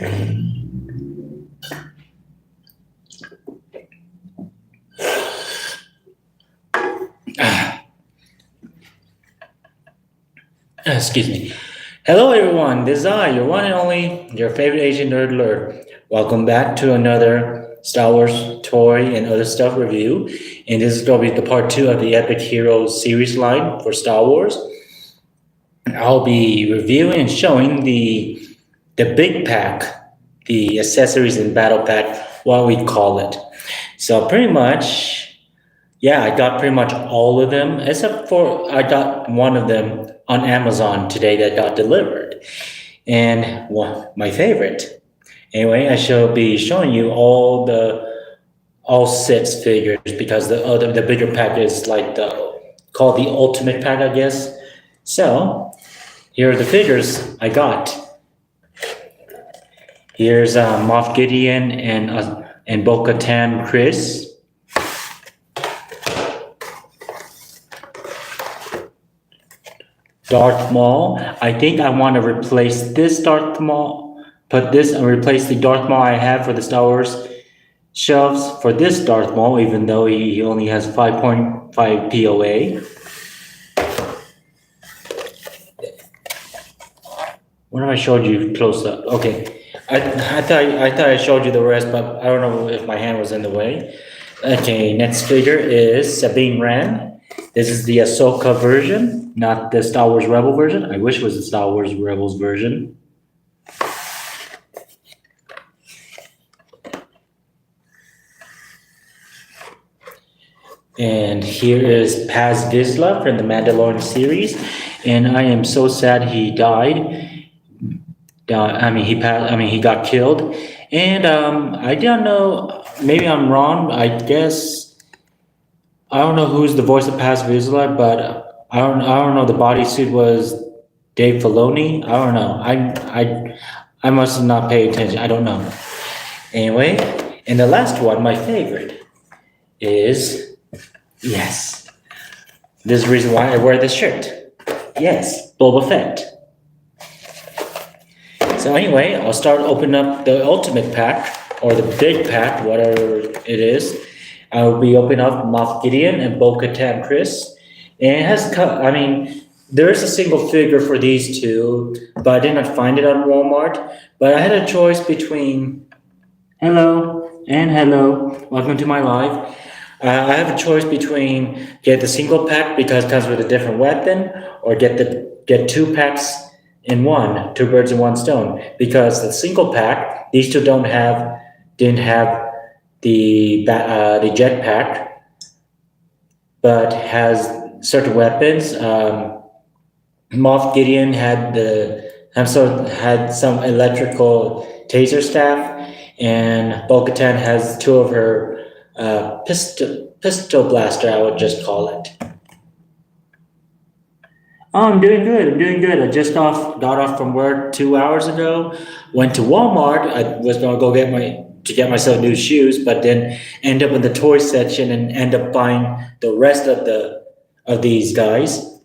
Excuse me. Hello, everyone. This is I, your one and only, your favorite Asian nerd alert. Welcome back to another Star Wars toy and other stuff review. And this is going to be the part two of the Epic Heroes series line for Star Wars. I'll be reviewing and showing the big pack, the accessories and battle pack, what we call it. So pretty much, yeah, I got pretty much all of them, except for I got one of them on Amazon today that got delivered. And well, my favorite. Anyway, I shall be showing you all six figures because the bigger pack is like the called the ultimate pack, I guess. So here are the figures I got. Here's Moff Gideon and Bo-Katan Kryze. Darth Maul. I think I want to replace this Darth Maul, put this and replace the Darth Maul I have for the Star Wars shelves for this Darth Maul, even though he only has 5.5 POA. What have I showed you close up? Okay, I thought I showed you the rest, but I don't know if my hand was in the way. Okay, next figure is Sabine Wren. This is the Ahsoka version, not the Star Wars Rebel version. I wish it was the Star Wars Rebels version. And here is Paz Vizsla from the Mandalorian series. And I am so sad he died. He got killed. And I don't know, maybe I'm wrong. I guess I don't know who's the voice of Paz Vizsla, but I don't know. The bodysuit was Dave Filoni. I don't know. I must have not paid attention. I don't know. Anyway, and the last one, my favorite, is yes. This is the reason why I wear this shirt. Yes, Boba Fett. So anyway, I'll start opening up the ultimate pack or the big pack, whatever it is. I'll be opening up Moff Gideon and Bo-Katan Kryze. And it has, there is a single figure for these two, but I did not find it on Walmart. But I had a choice between hello and hello, welcome to my live. I have a choice between get the single pack because it comes with a different weapon, or get two packs in one, two birds in one stone. Because the single pack, these two didn't have the jetpack, but has certain weapons. Moff Gideon had some electrical taser staff, and Bo-Katan has two of her pistol blaster, I would just call it. Oh, I'm doing good. I just got off from work 2 hours ago. Went to Walmart. I was gonna go get myself new shoes, but then end up in the toy section and end up buying the rest of these guys.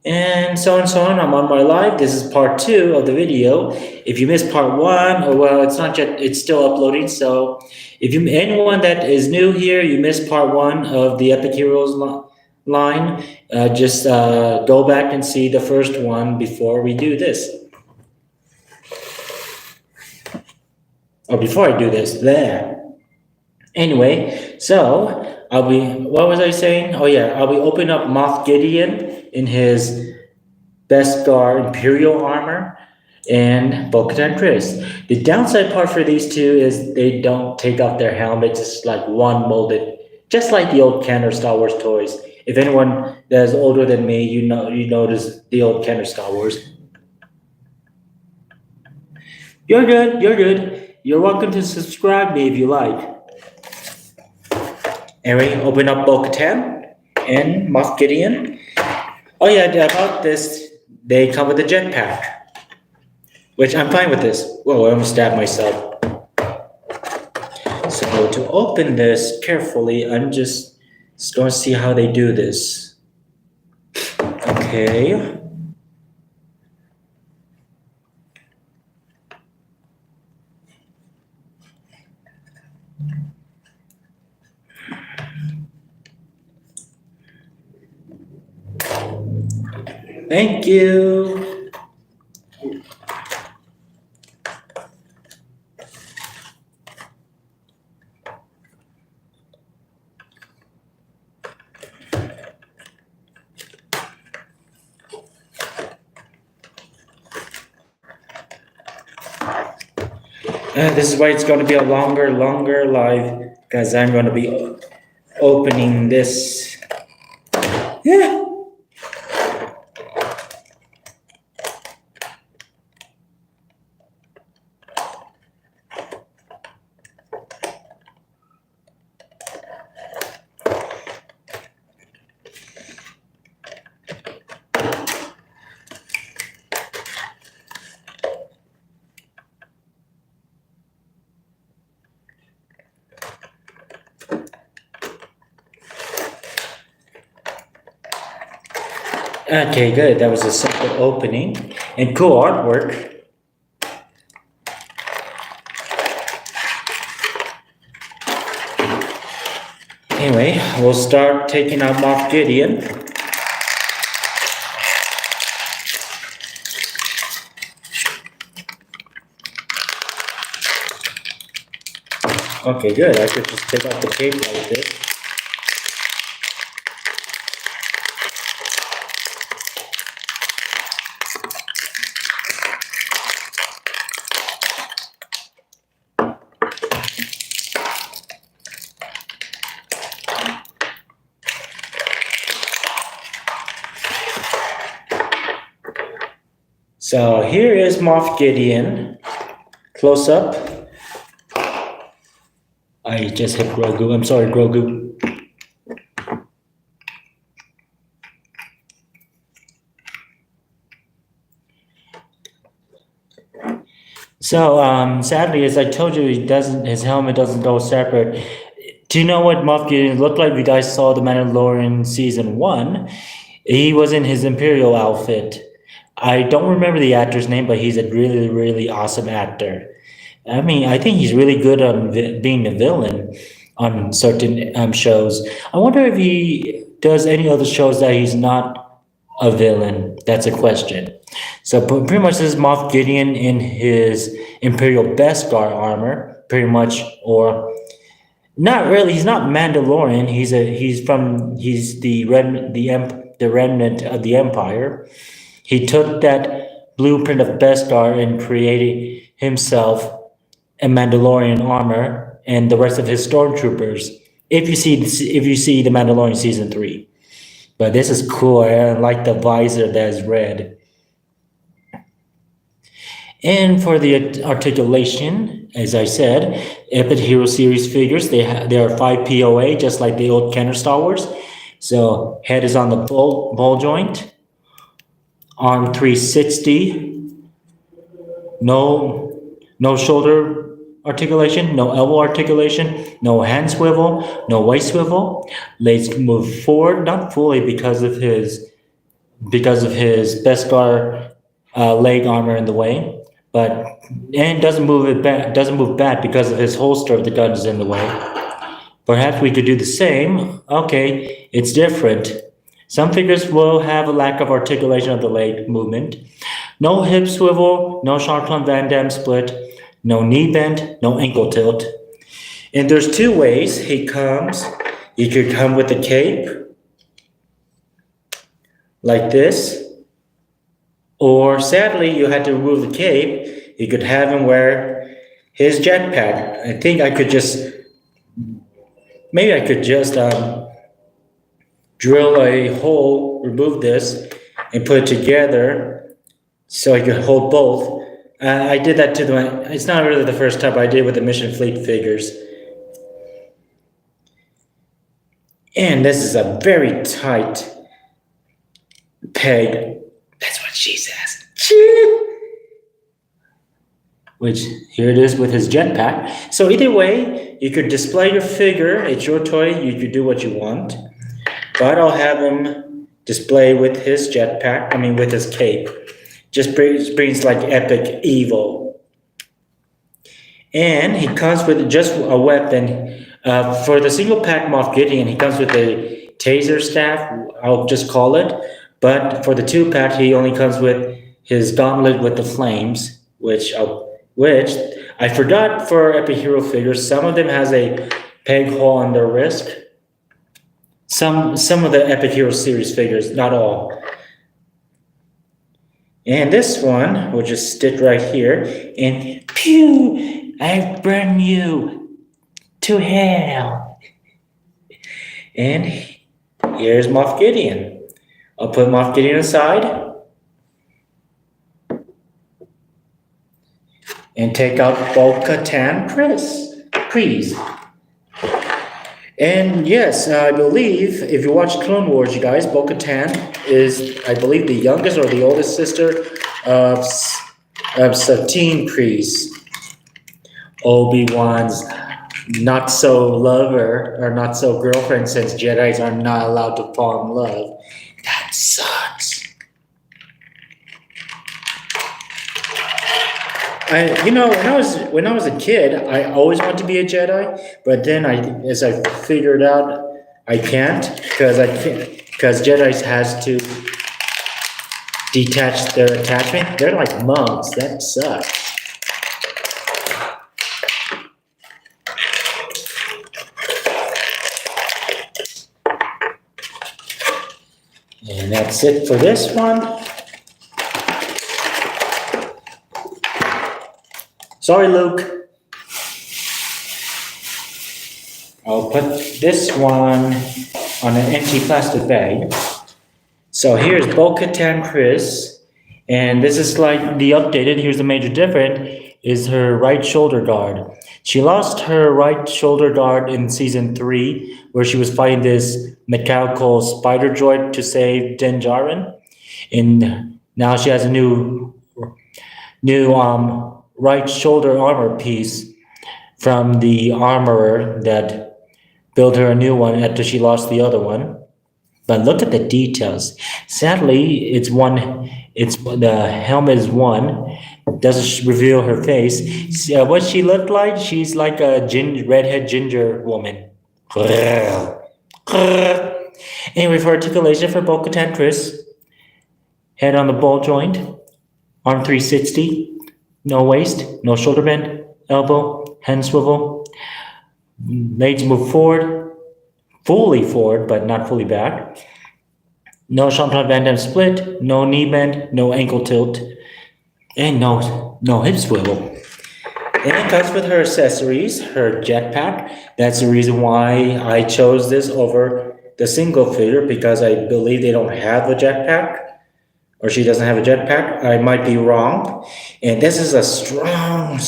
And so on. I'm on my live. This is part two of the video. If you missed part one, it's still uploading. So anyone that is new here, you missed part one of the Epic Heroes line, just go back and see the first one before we do this. Or before I do this, there. Anyway, so what was I saying? Oh yeah, I'll be opening up Moff Gideon in his Beskar Imperial armor and Bo-Katan Kryze. The downside part for these two is they don't take off their helmets. It's like one molded, just like the old Kenner Star Wars toys. If anyone that is older than me, you notice the old Kenner Star Wars. You're good. You're welcome to subscribe me if you like. Anyway, open up Bo-Katan and Moff Gideon. Oh yeah, about this, they come with a jetpack, which I'm fine with this. Whoa, I almost stabbed myself. So to open this carefully, I'm just going to see how they do this. Okay. Thank you. This is why it's going to be a longer live because I'm going to be opening this. Yeah. Okay, good. That was a simple opening and cool artwork. Anyway, we'll start taking out Moff Gideon. Okay, good. I could just take off the tape like this. So here is Moff Gideon, close up. I just hit Grogu. I'm sorry, Grogu. So sadly, as I told you, his helmet doesn't go separate. Do you know what Moff Gideon looked like? You guys saw The Mandalorian season 1. He was in his Imperial outfit. I don't remember the actor's name, but he's a really awesome actor. I mean, I think he's really good on being a villain on certain shows. I wonder if he does any other shows that he's not a villain. That's a question. So pretty much this is Moff Gideon in his Imperial Beskar armor, pretty much, or not really. He's not Mandalorian. He's the remnant of the Empire. He took that blueprint of Beskar and created himself a Mandalorian armor and the rest of his stormtroopers. If you see the Mandalorian season 3, but this is cool. I like the visor that is red. And for the articulation, as I said, Epic Hero Series figures, they are 5 POA, just like the old Kenner Star Wars. So head is on the ball joint. Arm 360. No shoulder articulation, no elbow articulation, no hand swivel, no waist swivel. Legs move forward, not fully because of his Beskar leg armor in the way, and doesn't move back because of his holster of the gun is in the way. Perhaps we could do the same. Okay, it's different. Some figures will have a lack of articulation of the leg movement. No hip swivel, no Jean-Claude Van Damme split, no knee bend, no ankle tilt. And there's 2 ways he comes. He could come with a cape, like this. Or sadly, you had to remove the cape. You could have him wear his jetpack. I think I could just drill a hole, remove this, and put it together so I could hold both. I did that it's not really the first time, but I did it with the Mission Fleet figures. And this is a very tight peg. That's what she says. Which, here it is with his jetpack. So either way, you could display your figure. It's your toy. You could do what you want. But I'll have him display with his jetpack, with his cape. Just brings like epic evil. And he comes with just a weapon. For the single pack Moff Gideon, he comes with a taser staff, I'll just call it. But for the 2-pack, he only comes with his gauntlet with the flames, which I forgot for epic hero figures. Some of them has a peg hole on their wrist. Some of the epic hero series figures, not all. And this one will just stick right here, and pew! I burn you to hell. And here's Moff Gideon. I'll put Moff Gideon aside and take out Bo-Katan Kryze. And yes, I believe if you watch Clone Wars, you guys, Bo-Katan is, I believe, the youngest or the oldest sister of Sabine Kryze, Obi-Wan's not so lover or not so girlfriend, since Jedis are not allowed to fall in love. That sucks. When I was a kid, I always wanted to be a Jedi, but then as I figured out, I can't because Jedi's has to detach their attachment. They're like monks. That sucks. And that's it for this one. Sorry, Luke. I'll put this one on an empty plastic bag. So here's Bo-Katan Kryze, and this is slightly updated. Here's the major difference, is her right shoulder guard. She lost her right shoulder guard in season 3, where she was fighting this mechanical spider droid to save Din Djarin. And now she has a new right shoulder armor piece from the armorer that built her a new one after she lost the other one. But look at the details. Sadly, the helmet is one. Doesn't reveal her face. What she looked like? She's like a redhead ginger woman. Anyway, for articulation for Bo-Katan Kryze, head on the ball joint, arm 360. No waist, no shoulder bend, elbow, hand swivel. Legs move forward, fully forward, but not fully back. No Jean-Claude Van Damme split, no knee bend, no ankle tilt, and no hip swivel. And it comes with her accessories, her jetpack. That's the reason why I chose this over the single figure, because I believe they don't have a jetpack. Or she doesn't have a jetpack. I might be wrong. And this is a strong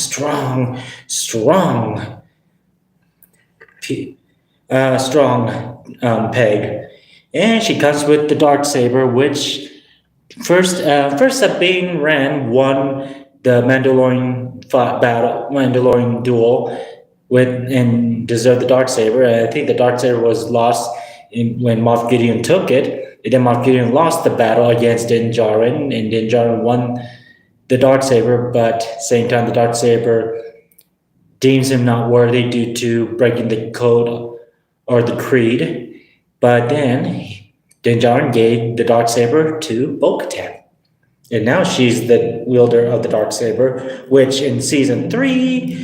peg. And she comes with the Darksaber, which first Sabine Wren won the Mandalorian duel and deserved the Darksaber. I think the Darksaber was lost when Moff Gideon took it. And then Moff Gideon lost the battle against Din Djarin, and Din Djarin won the Darksaber, but at the same time the Darksaber deems him not worthy due to breaking the code or the creed. But then Din Djarin gave the Darksaber to Bo-Katan. And now she's the wielder of the Darksaber, which in season 3,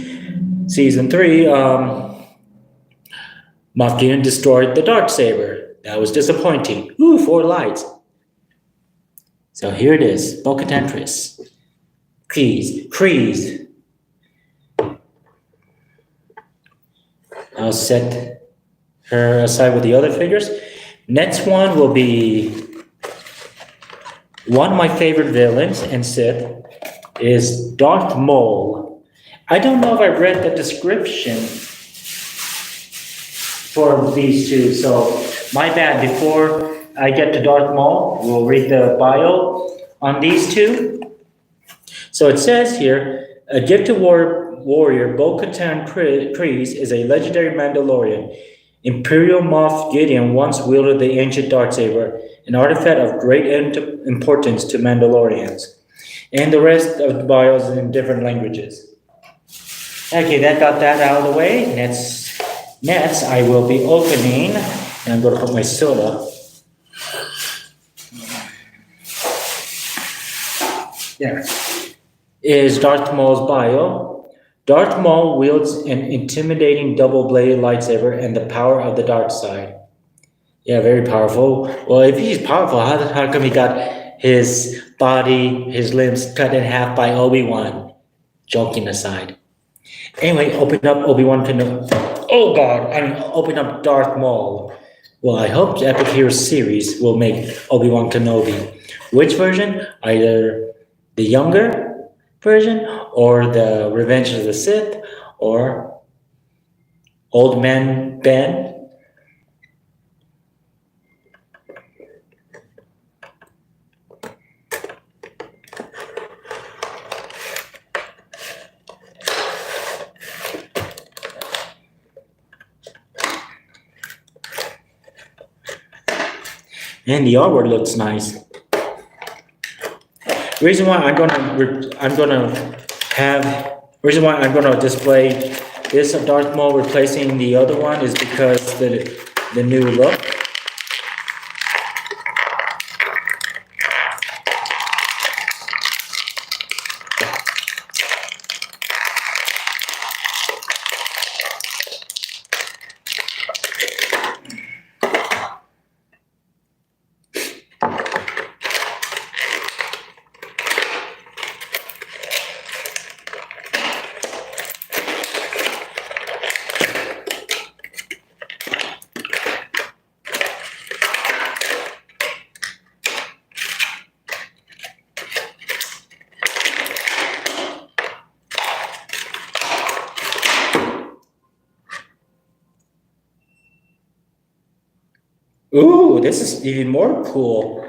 Moff Gideon destroyed the Darksaber. That was disappointing. 4 lights. So here it is, Bo-Katan Kryze. I'll set her aside with the other figures. Next one will be one of my favorite villains and Sith is Darth Maul. I don't know if I read the description for these two, so my bad. Before I get to Darth Maul, we'll read the bio on these two. So it says here, a gifted warrior, Bo-Katan Kryze is a legendary Mandalorian. Imperial Moff Gideon once wielded the ancient Darksaber, an artifact of great importance to Mandalorians. And the rest of the bio is in different languages. Okay, that got that out of the way. Next, I will be opening, and I'm going to put my soda. Yeah. Is Darth Maul's bio. Darth Maul wields an intimidating double-bladed lightsaber and the power of the dark side. Yeah, very powerful. Well, if he's powerful, how come he got his body, his limbs cut in half by Obi-Wan? Joking aside. Anyway, open up Obi-Wan Kenobi. Oh God! I mean, open up Darth Maul. Well, I hope the Epic Heroes series will make Obi-Wan Kenobi. Which version? Either the younger version, or the Revenge of the Sith, or Old Man Ben. And the artwork looks nice. Reason why I'm gonna display this of Darth Maul replacing the other one is because the new look. Ooh, this is even more cool.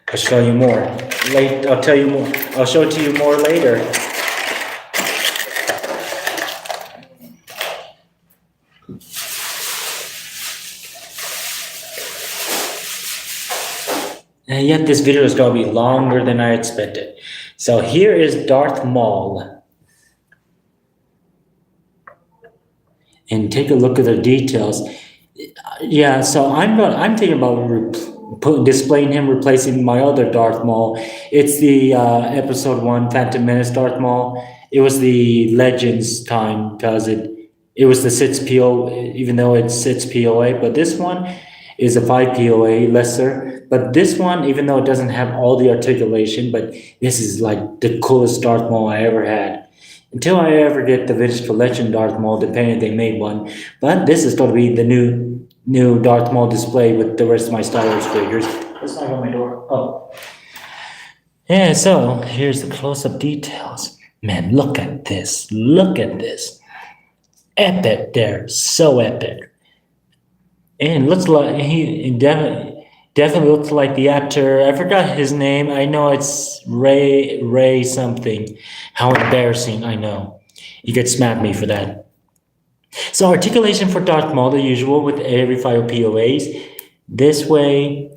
I'll show you more. I'll tell you more. I'll show it to you more later. And yet this video is going to be longer than I expected. So here is Darth Maul. And take a look at the details. Yeah, so I'm thinking about displaying him replacing my other Darth Maul. It's the episode 1 Phantom Menace Darth Maul. It was the Legends time because it was the 6 PO, even though it's 6 POA, but this one is a 5 POA lesser. But this one, even though it doesn't have all the articulation, but this is like the coolest Darth Maul I ever had. Until I ever get the Vintage Collection Darth Maul, depending if they made one. But this is going to be the new Darth Maul display with the rest of my Star Wars figures. Let's knock on my door. Oh. Yeah, so here's the close-up details. Man, look at this. Look at this. Epic there. So epic. And looks like he definitely looks like the actor. I forgot his name. I know it's Ray something. How embarrassing, I know. You could smack me for that. So articulation for Darth Maul, the usual with every 5 POAs. This way.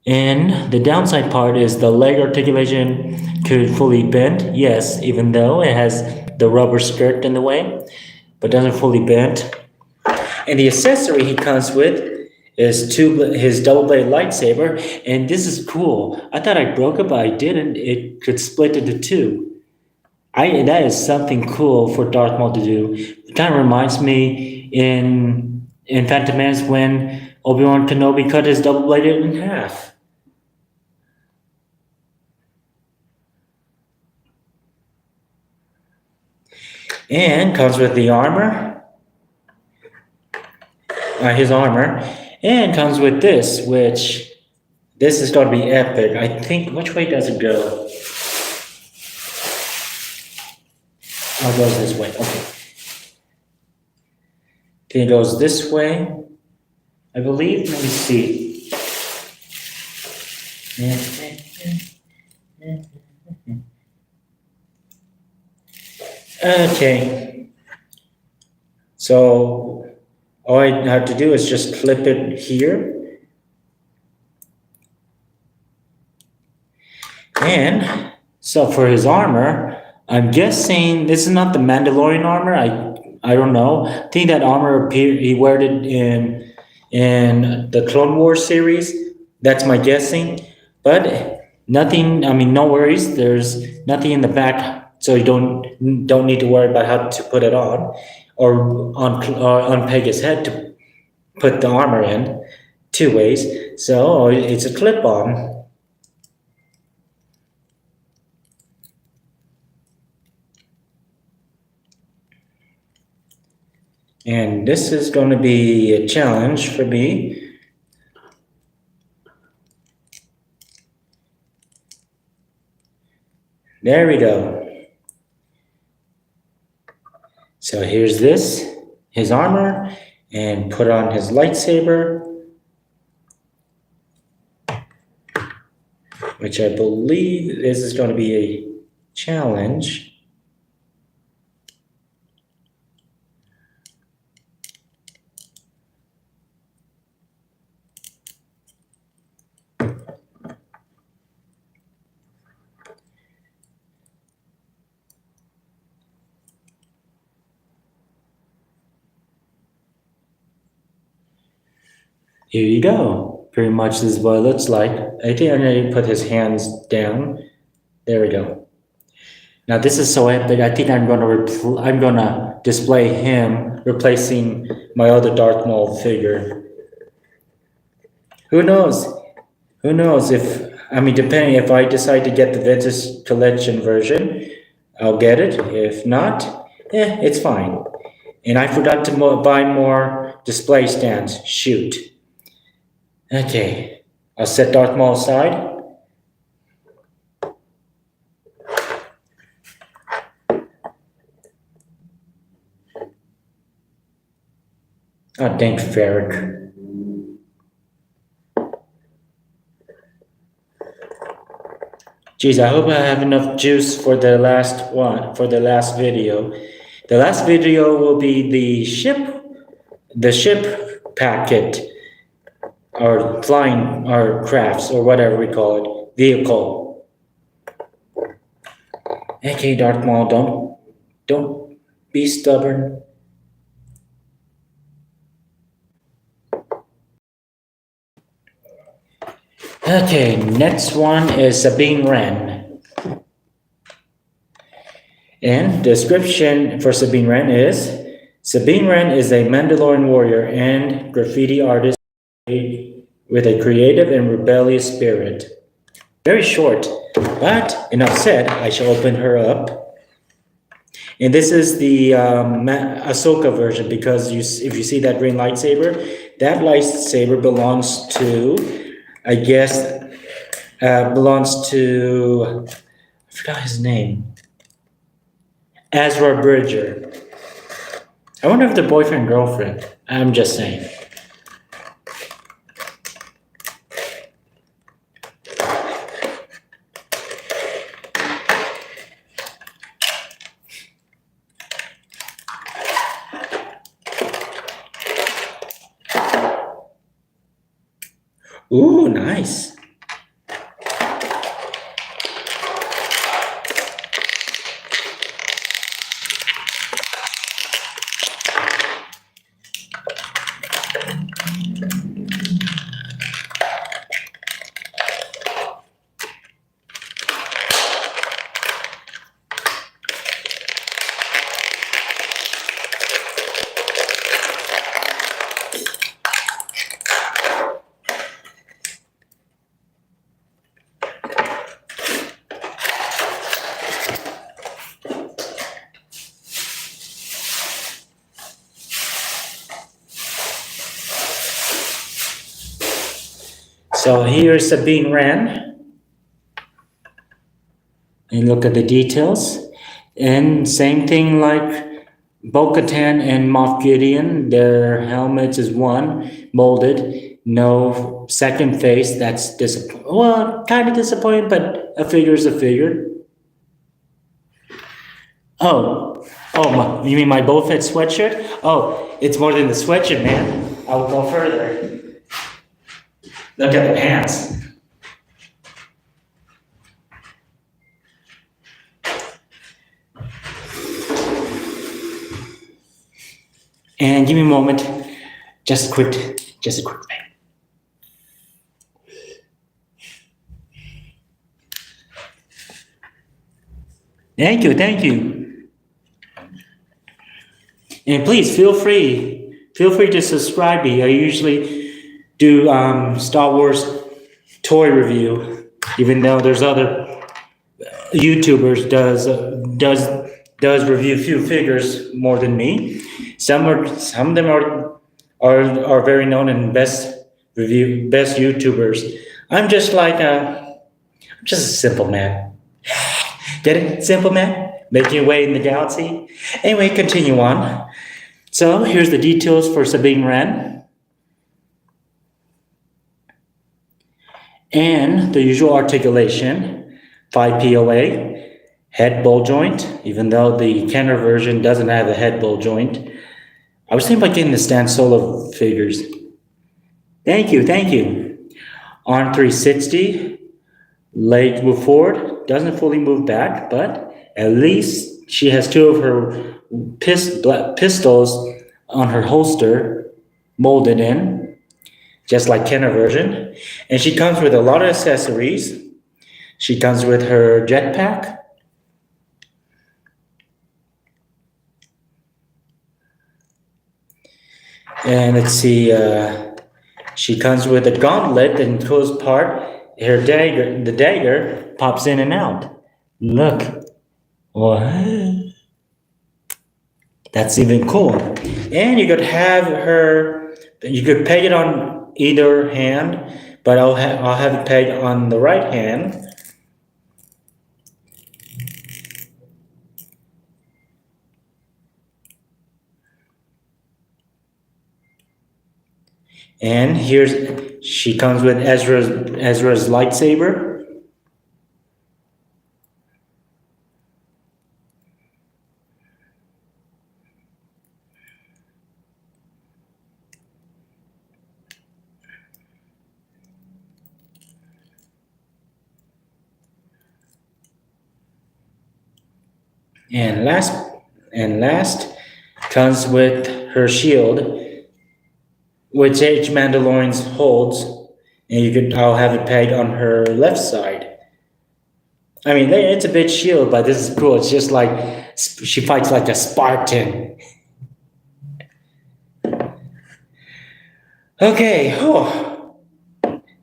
And the downside part is the leg articulation could fully bend. Yes, even though it has the rubber skirt in the way, but doesn't fully bend. And the accessory he comes with is his double-bladed lightsaber, and this is cool. I thought I broke it, but I didn't. It could split into 2. That is something cool for Darth Maul to do. It kind of reminds me in Phantom Menace when Obi-Wan Kenobi cut his double-bladed in half. And comes with the armor. His armor. And comes with this, which this is going to be epic. I think, which way does it go? Oh, it goes this way. Okay. Okay, it goes this way, I believe. Let me see. Okay. So all I have to do is just clip it here. And so for his armor, I'm guessing this is not the Mandalorian armor. I don't know. I think that armor appeared. He wore it in the Clone Wars series. That's my guessing. But nothing. I mean, no worries. There's nothing in the back, so you don't need to worry about how to put it on, or unpeg his head to put the armor in. Two ways. So it's a clip on. And this is going to be a challenge for me. There we go. So here's his armor, and put on his lightsaber, which I believe this is going to be a challenge. Here you go. Pretty much this is what it looks like. I think I need to put his hands down. There we go. Now this is so epic. I think I'm gonna display him replacing my other Darth Maul figure. Who knows? Who knows depending if I decide to get the vintage collection version, I'll get it. If not, it's fine. And I forgot to buy more display stands. Shoot. Okay, I'll set Darth Maul aside. Oh, dang Ferric. Geez, I hope I have enough juice for the last video. The last video will be the ship packet, or flying, or crafts, or whatever we call it, vehicle. Okay, Darth Maul, don't be stubborn. Okay, next one is Sabine Wren. And description for Sabine Wren is: Sabine Wren is a Mandalorian warrior and graffiti artist with a creative and rebellious spirit. Very short, but enough said. I shall open her up. And this is the Ahsoka version, because if you see that green lightsaber, that lightsaber belongs to, I forgot his name, Ezra Bridger. I wonder if they're boyfriend girlfriend. I'm just saying. Ooh, nice. So here's Sabine Wren. And look at the details. And same thing like Bo-Katan and Moff Gideon. Their helmets is one, molded. No second face. That's kind of disappointing, but a figure is a figure. You mean my Boba Fett sweatshirt? Oh, it's more than the sweatshirt, man. I will go further. Look at the pants. And give me a moment. Just a quick thing. Thank you, thank you. And please feel free to subscribe me. I usually do Star Wars toy review, even though there's other YouTubers does review few figures more than me. Some of them are very known and best YouTubers. I'm just like I'm just a simple man. Get it? Simple man? Making your way in the galaxy? Anyway, continue on. So here's the details for Sabine Wren. And the usual articulation, 5 POA, head ball joint, even though the Kenner version doesn't have a head ball joint. I was thinking about getting the Stan Solo figures. Thank you, thank you. Arm 360, leg move forward, doesn't fully move back, but at least she has two of her pistols on her holster molded in, just like Kenner version. And she comes with a lot of accessories. She comes with her jetpack. And let's see, she comes with a gauntlet and close part. Her dagger, the dagger pops in and out. Look. What? That's even cool. And you could have her, you could peg it on either hand, but I'll have it pegged on the right hand. And she comes with Ezra's lightsaber. And last comes with her shield, which each Mandalorian holds, and I'll have it pegged on her left side. I mean, it's a big shield, but this is cool. It's just like she fights like a Spartan. Okay,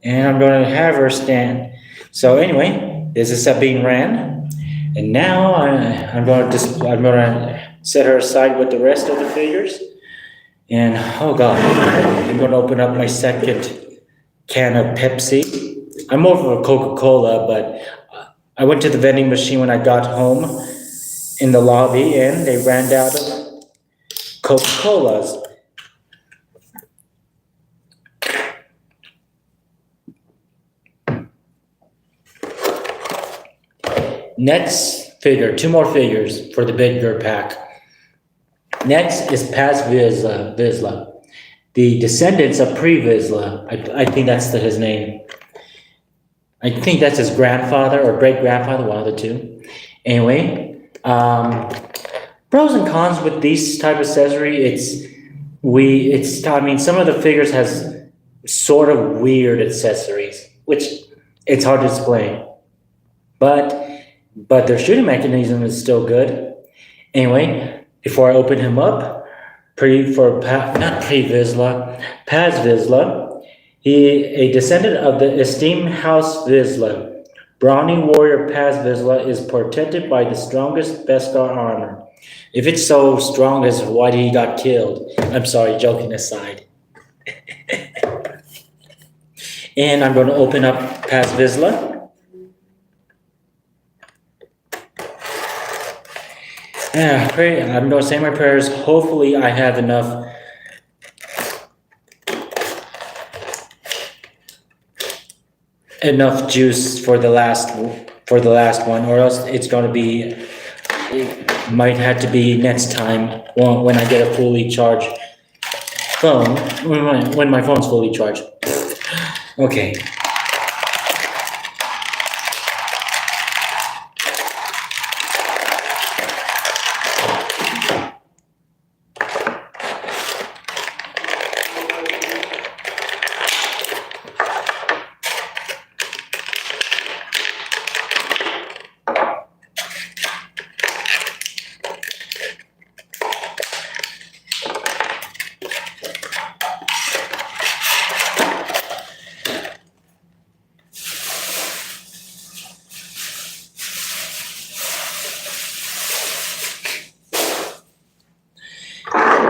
and I'm going to have her stand. So anyway, this is Sabine Wren, and now I'm going to set her aside with the rest of the figures. And oh god, I'm going to open up my second can of Pepsi. I'm more of a Coca-Cola, but I went to the vending machine when I got home in the lobby, and they ran out of Coca-Colas. Next figure, two more figures for the bigger pack. Next is Paz Vizsla, the descendants of Vizsla. I think that's his name. I think that's his grandfather or great-grandfather, one of the two. Anyway, pros and cons with these type of accessory. I mean, some of the figures has sort of weird accessories, which it's hard to explain. But their shooting mechanism is still good. Anyway, before I open him up, Paz Vizsla, a descendant of the esteemed House Vizsla. Brawny warrior Paz Vizsla is protected by the strongest Beskar armor. If it's so strong as why he got killed. I'm sorry, joking aside. And I'm going to open up Paz Vizsla. I'm going to say my prayers. Hopefully I have enough juice for the last one, or else it's going to be, it might have to be next time when I get a fully charged phone, when my phone's fully charged. Okay.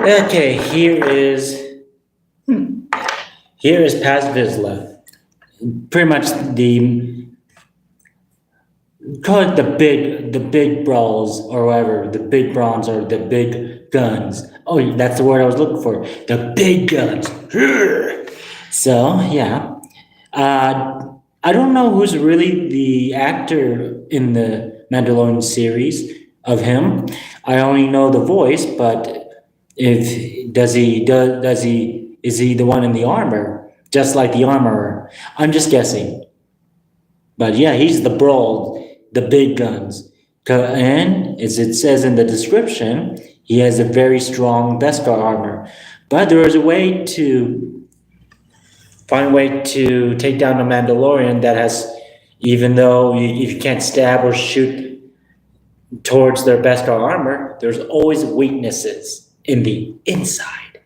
Okay, here is Paz Vizsla. Pretty much the call it the big brawls or whatever, the big bronze or the big guns. Oh, that's the word I was looking for. The big guns. So yeah, I don't know who's really the actor in the Mandalorian series of him. I only know the voice, but if does he is he the one in the armor, just like the armorer? I'm just guessing. But yeah, he's the brawl, the big guns. And as it says in the description, he has a very strong Beskar armor. But there is a way to find a way to take down a Mandalorian that has, even though if you can't stab or shoot towards their Beskar armor, there's always weaknesses in the inside.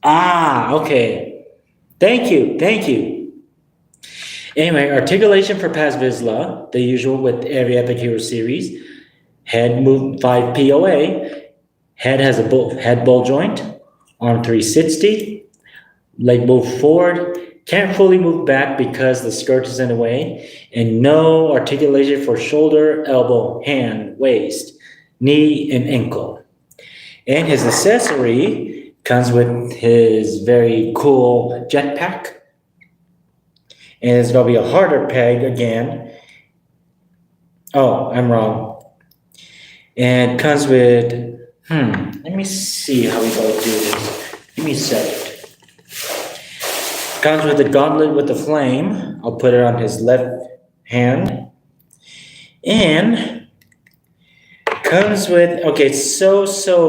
Ah, okay. Thank you. Anyway, articulation for Paz Vizsla, the usual with every Epic Hero series. Head move 5 POA. Head has a head ball joint. Arm 360. Leg move forward. Can't fully move back because the skirt is in the way. And no articulation for shoulder, elbow, hand, waist, knee, and ankle. And his accessory comes with his very cool jetpack. And it's going to be a harder peg again. Oh, I'm wrong. And comes with, let me see how we going to do this. Give me a second. Comes with a gauntlet with a flame. I'll put it on his left hand. And comes with, okay, so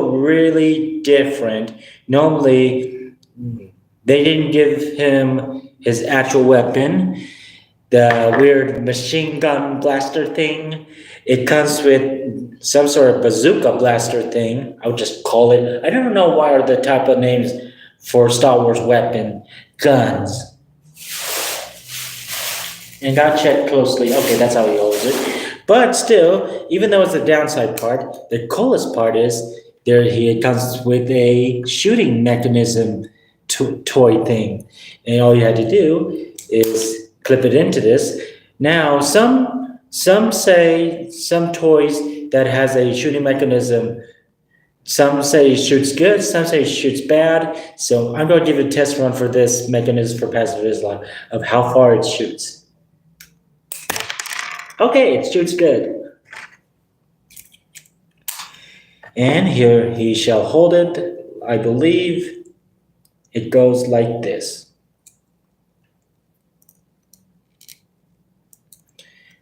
really different. Normally, they didn't give him his actual weapon, the weird machine gun blaster thing. It comes with some sort of bazooka blaster thing. I would just call it. I don't know why are the type of names for Star Wars weapon guns. And got checked closely. Okay, that's how he holds it. But still, even though it's the downside part, the coolest part is there he comes with a shooting mechanism toy thing. And all you had to do is clip it into this. Now, some say some toys that has a shooting mechanism, some say it shoots good, some say it shoots bad. So I'm going to give a test run for this mechanism for Paz Vizsla of how far it shoots. Okay, it shoots good. And here he shall hold it. I believe it goes like this.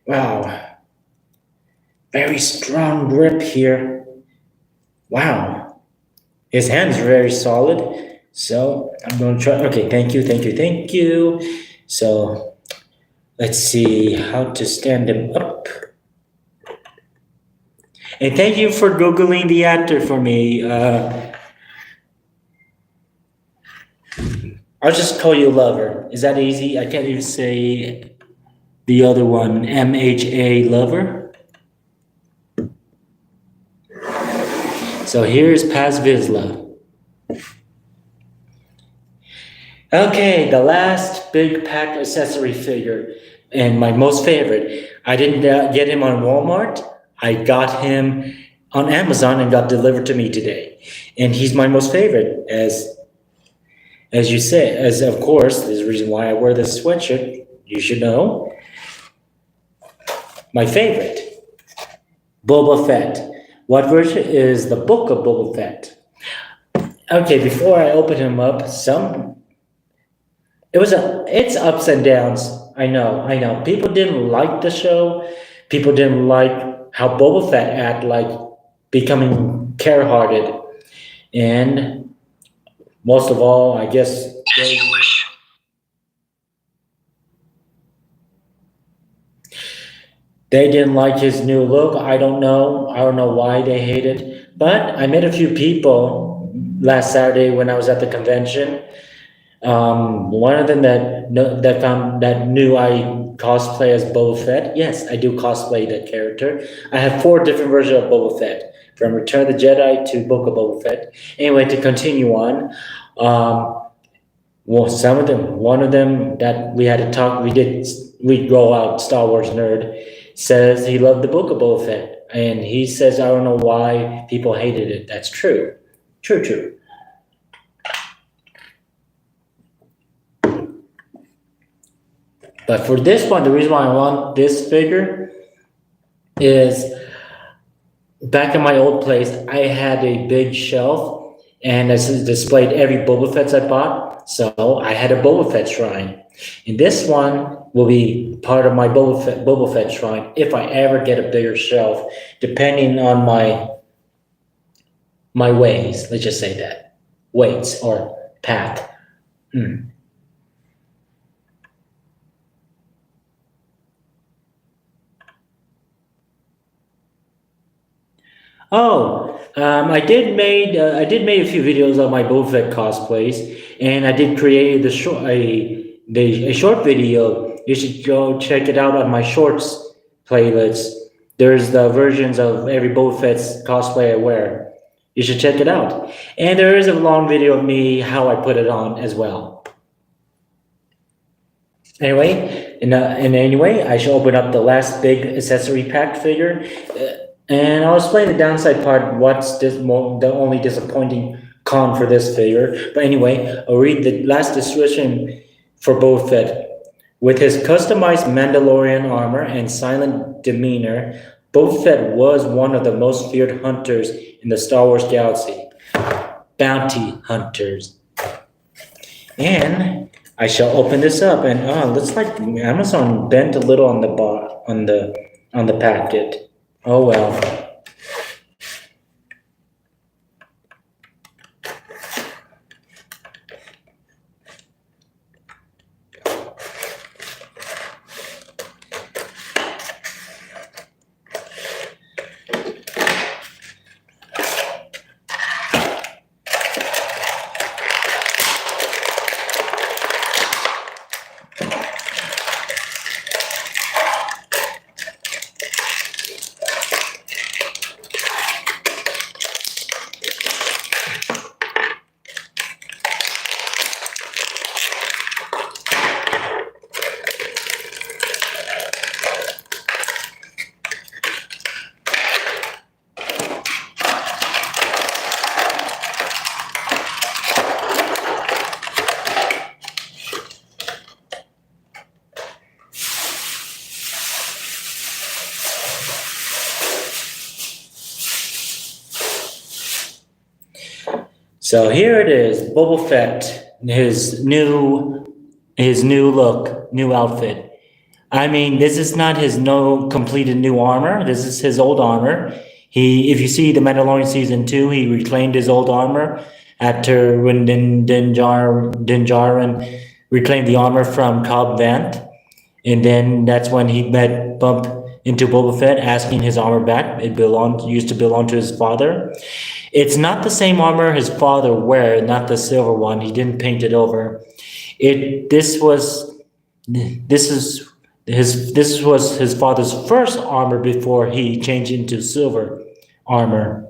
Wow. Very strong grip here. Wow. His hand's very solid. So I'm going to try. Okay, thank you. So let's see how to stand him up. And thank you for Googling the actor for me. I'll just call you Lover. Is that easy? I can't even say the other one, MHA Lover. So here's Paz Vizsla. Okay, the last big pack accessory figure, and my most favorite. I didn't get him on Walmart. I got him on Amazon and got delivered to me today. And he's my most favorite, as you say, as of course, there's a reason why I wear this sweatshirt. You should know. My favorite, Boba Fett. What version is the book of Boba Fett? Okay, before I open him up, it's ups and downs. I know. People didn't like the show. People didn't like how Boba Fett acted like becoming care-hearted. And most of all, I guess they didn't like his new look. I don't know why they hate it. But I met a few people last Saturday when I was at the convention. One of them that knew I cosplay as Boba Fett. Yes, I do cosplay that character. I have four different versions of Boba Fett, from Return of the Jedi to Book of Boba Fett. Anyway, to continue on, well, some of them, one of them that we had to talk, we go out. Star Wars nerd says he loved the Book of Boba Fett, and he says I don't know why people hated it. That's true, true. But for this one, the reason why I want this figure is back in my old place, I had a big shelf and I displayed every Boba Fett I bought. So I had a Boba Fett shrine. And this one will be part of my Boba Fett shrine if I ever get a bigger shelf, depending on my ways. Let's just say that. Weights or path. Oh, I did made a few videos of my Boba Fett cosplays, and I did create a short video. You should go check it out on my shorts playlist. There's the versions of every Boba Fett's cosplay I wear. You should check it out. And there is a long video of me how I put it on as well. Anyway, and anyway, I shall open up the last big accessory pack figure. And I'll explain the downside part, the only disappointing con for this figure. But anyway, I'll read the last description for Boba Fett. With his customized Mandalorian armor and silent demeanor, Boba Fett was one of the most feared hunters in the Star Wars galaxy. Bounty hunters. And I shall open this up, and looks like Amazon bent a little on the packet. Oh well. So here it is, Boba Fett, his new look, new outfit. I mean, this is not his no completed new armor. This is his old armor. If you see the Mandalorian season 2, he reclaimed his old armor after when Din Djarin reclaimed the armor from Cobb Vanth, and then that's when he bumped into Boba Fett, asking his armor back. It used to belong to his father. It's not the same armor his father wear, not the silver one. He didn't paint it over. This was his father's first armor before he changed into silver armor.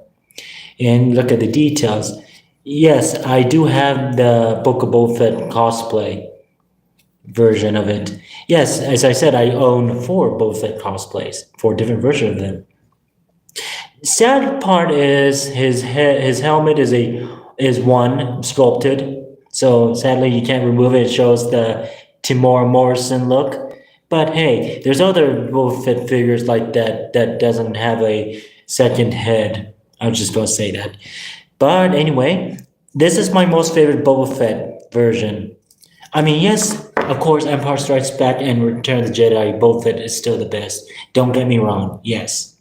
And look at the details. Yes, I do have the Book of Boba Fett cosplay version of it. Yes, as I said, I own 4 Boba Fett cosplays, 4 different versions of them. Sad part is his helmet is one sculpted, so sadly you can't remove it. It shows the Timor Morrison look. But hey, there's other Boba Fett figures like that doesn't have a second head. I was just gonna say that. But anyway, this is my most favorite Boba Fett version. I mean, yes, of course, Empire Strikes Back and Return of the Jedi, Boba Fett is still the best. Don't get me wrong, yes.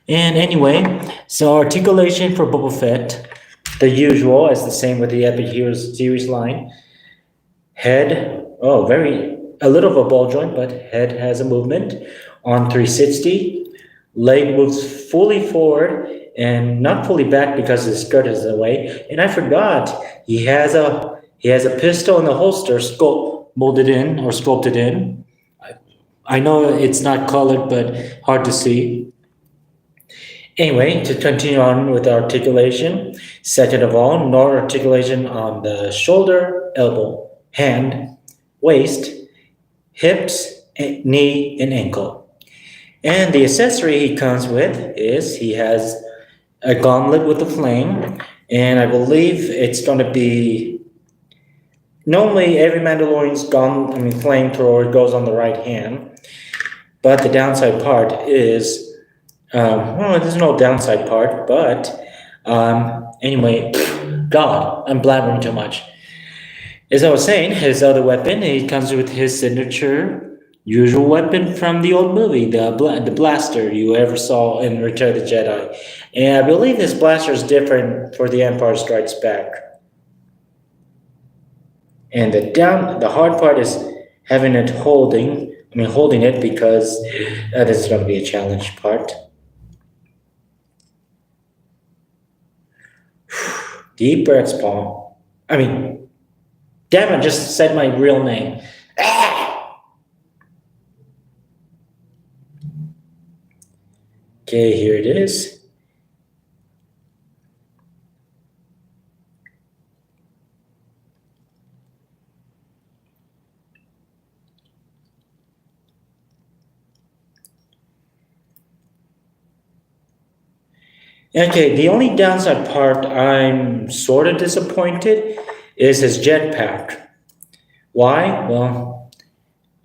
And anyway, so articulation for Boba Fett, the usual, as the same with the Epic Heroes series line. Head, a little of a ball joint, but head has a movement on 360. Leg moves fully forward and not fully back because his skirt is away. And I forgot, he has He has a pistol in the holster molded in or sculpted in. I know it's not colored, but hard to see. Anyway, to continue on with articulation, second of all, no articulation on the shoulder, elbow, hand, waist, hips, knee, and ankle. And the accessory he comes with is he has a gauntlet with a flame, and I believe it's going to be normally every Mandalorian's flamethrower goes on the right hand, but the downside part is well, there's no downside part, but anyway, God, I'm blabbering too much. As I was saying, his other weapon, he comes with his signature usual weapon from the old movie, the blaster you ever saw in Return of the Jedi. And I believe this blaster is different for the Empire Strikes Back. And the hard part is having it holding it because that is going to be a challenge part. Deep breaths, Paul. Damn, I just said my real name. Okay, here it is. Okay, the only downside part I'm sort of disappointed is his jetpack. Why? Well,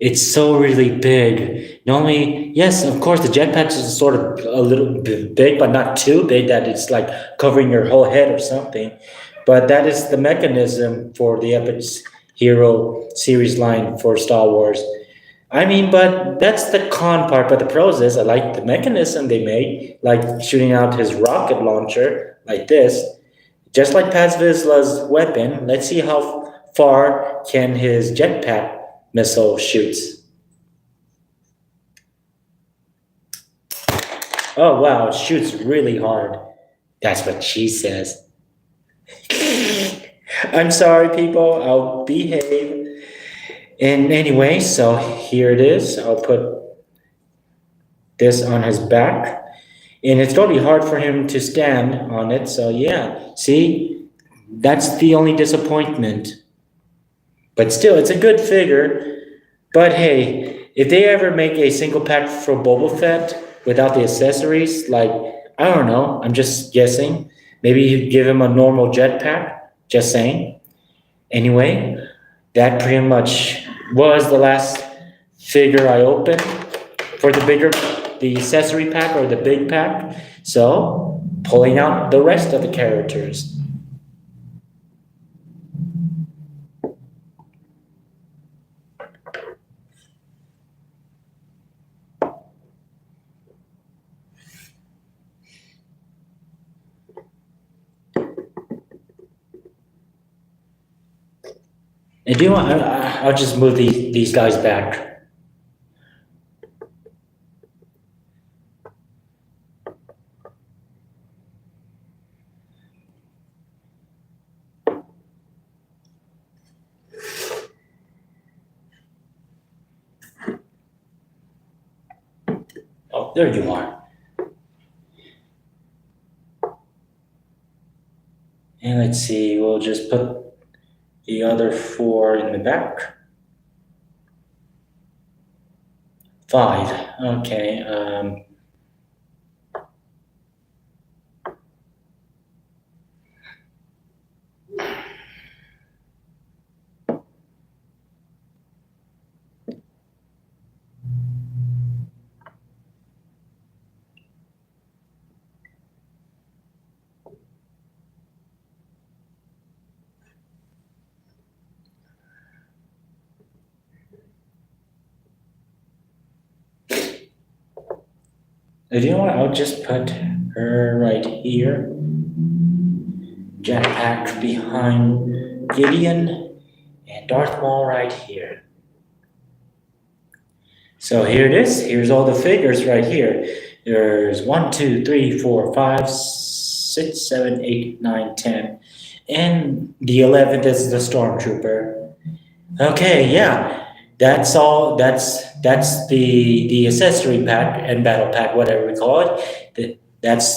it's so really big. Normally, yes, of course, the jetpack is sort of a little bit big, but not too big that it's like covering your whole head or something. But that is the mechanism for the Epic Hero series line for Star Wars. But that's the con part. But the pros is I like the mechanism they made, like shooting out his rocket launcher like this, just like Paz Vizsla's weapon. Let's see how far can his jetpack missile shoots. Oh wow, it shoots really hard. That's what she says. I'm sorry, people. I'll behave. And anyway, so here it is. I'll put this on his back. And it's going to be hard for him to stand on it. So yeah, see, that's the only disappointment. But still, it's a good figure. But hey, if they ever make a single pack for Boba Fett without the accessories, like, I don't know, I'm just guessing. Maybe you give him a normal jetpack. Just saying. Anyway, that pretty much was the last figure I opened for the accessory pack or the big pack. So, pulling out the rest of the characters. And do you want? I'll just move these guys back. Oh, there you are. And let's see. We'll just put the other 4 in the back. 5. Okay. You know what? I'll just put her right here. Jetpack behind Gideon and Darth Maul right here. So here it is. Here's all the figures right here. There's 1, 2, 3, 4, 5, 6, 7, 8, 9, 10. and the 11th is the Stormtrooper. Okay, yeah. That's all. That's the accessory pack and battle pack, whatever we call it. That's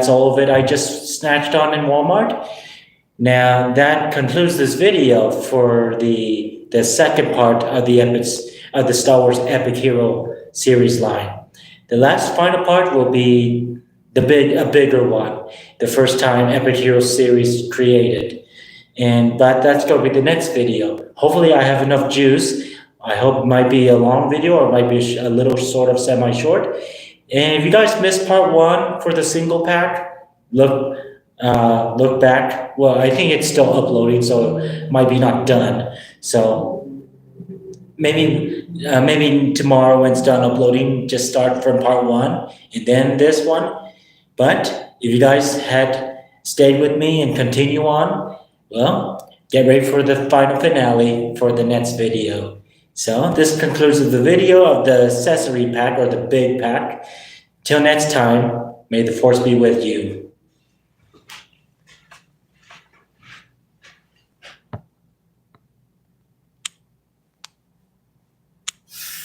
all of it I just snatched on in Walmart. Now that concludes this video for the second part of the Star Wars Epic Hero series line. The last final part will be a bigger one, the first time Epic Hero series created. But that's gonna be the next video. Hopefully I have enough juice. I hope it might be a long video or it might be a little sort of semi-short. And if you guys missed part one for the single pack, look back. Well, I think it's still uploading, so it might be not done. So maybe tomorrow when it's done uploading, just start from part one and then this one. But if you guys had stayed with me and continue on, well, get ready for the final finale for the next video. So this concludes the video of the accessory pack or the big pack. Till next time, may the force be with you.